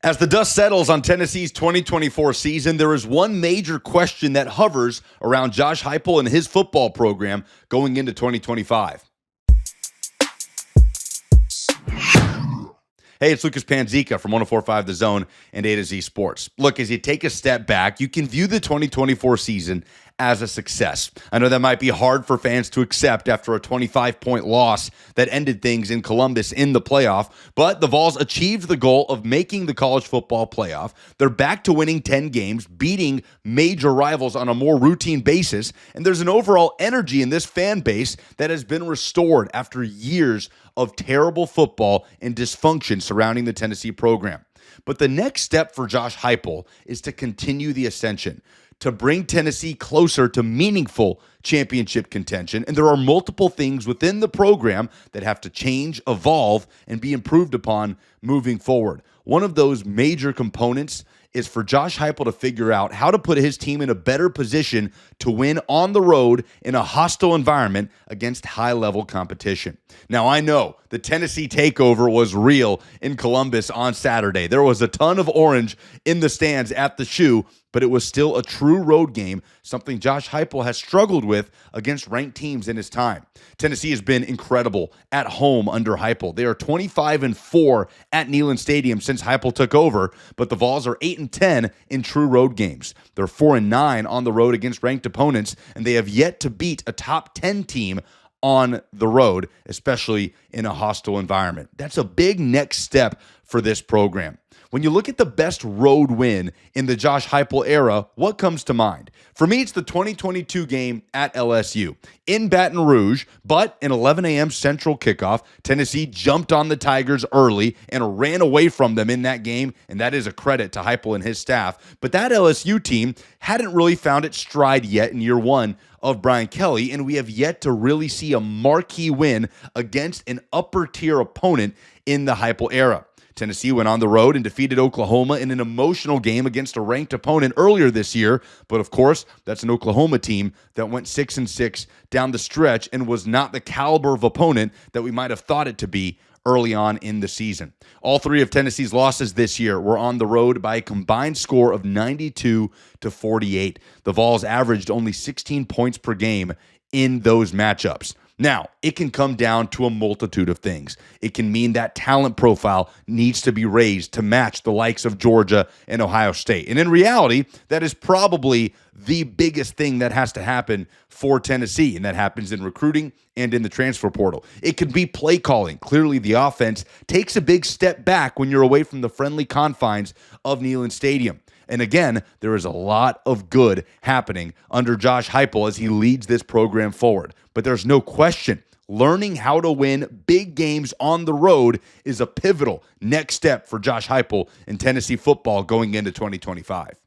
As the dust settles on Tennessee's 2024 season, there is one major question that hovers around Josh Heupel and his football program going into 2025. Hey, it's Lucas Panzica from 104.5 The Zone and A to Z Sports. Look, as you take a step back, you can view the 2024 season as a success. I know that might be hard for fans to accept after a 25-point loss that ended things in Columbus in the playoff, but the Vols achieved the goal of making the college football playoff. They're back to winning 10 games, beating major rivals on a more routine basis, and there's an overall energy in this fan base that has been restored after years of terrible football and dysfunction surrounding the Tennessee program. But the next step for Josh Heupel is to continue the ascension, to bring Tennessee closer to meaningful championship contention. And there are multiple things within the program that have to change, evolve, and be improved upon moving forward. One of those major components is for Josh Heupel to figure out how to put his team in a better position to win on the road in a hostile environment against high-level competition. Now, I know the Tennessee takeover was real in Columbus on Saturday. There was a ton of orange in the stands at the Shoe, but it was still a true road game, something Josh Heupel has struggled with against ranked teams in his time. Tennessee has been incredible at home under Heupel. They are 25-4 at Neyland Stadium since Heupel took over, but the Vols are 8-10 in true road games. They're 4-9 on the road against ranked opponents, and they have yet to beat a top 10 team on the road, especially in a hostile environment. That's a big next step for this program. When you look at the best road win in the Josh Heupel era, what comes to mind? For me, it's the 2022 game at LSU. In Baton Rouge, but an 11 a.m. Central kickoff, Tennessee jumped on the Tigers early and ran away from them in that game, and that is a credit to Heupel and his staff. But that LSU team hadn't really found its stride yet in year one of Brian Kelly, and we have yet to really see a marquee win against an upper-tier opponent in the Heupel era. Tennessee went on the road and defeated Oklahoma in an emotional game against a ranked opponent earlier this year. But of course, that's an Oklahoma team that went 6-6 down the stretch and was not the caliber of opponent that we might have thought it to be early on in the season. All three of Tennessee's losses this year were on the road by a combined score of 92-48. The Vols averaged only 16 points per game in those matchups. Now, it can come down to a multitude of things. It can mean that talent profile needs to be raised to match the likes of Georgia and Ohio State. And in reality, that is probably the biggest thing that has to happen for Tennessee, and that happens in recruiting and in the transfer portal. It could be play calling. Clearly, the offense takes a big step back when you're away from the friendly confines of Neyland Stadium. And again, there is a lot of good happening under Josh Heupel as he leads this program forward. But there's no question, learning how to win big games on the road is a pivotal next step for Josh Heupel in Tennessee football going into 2025.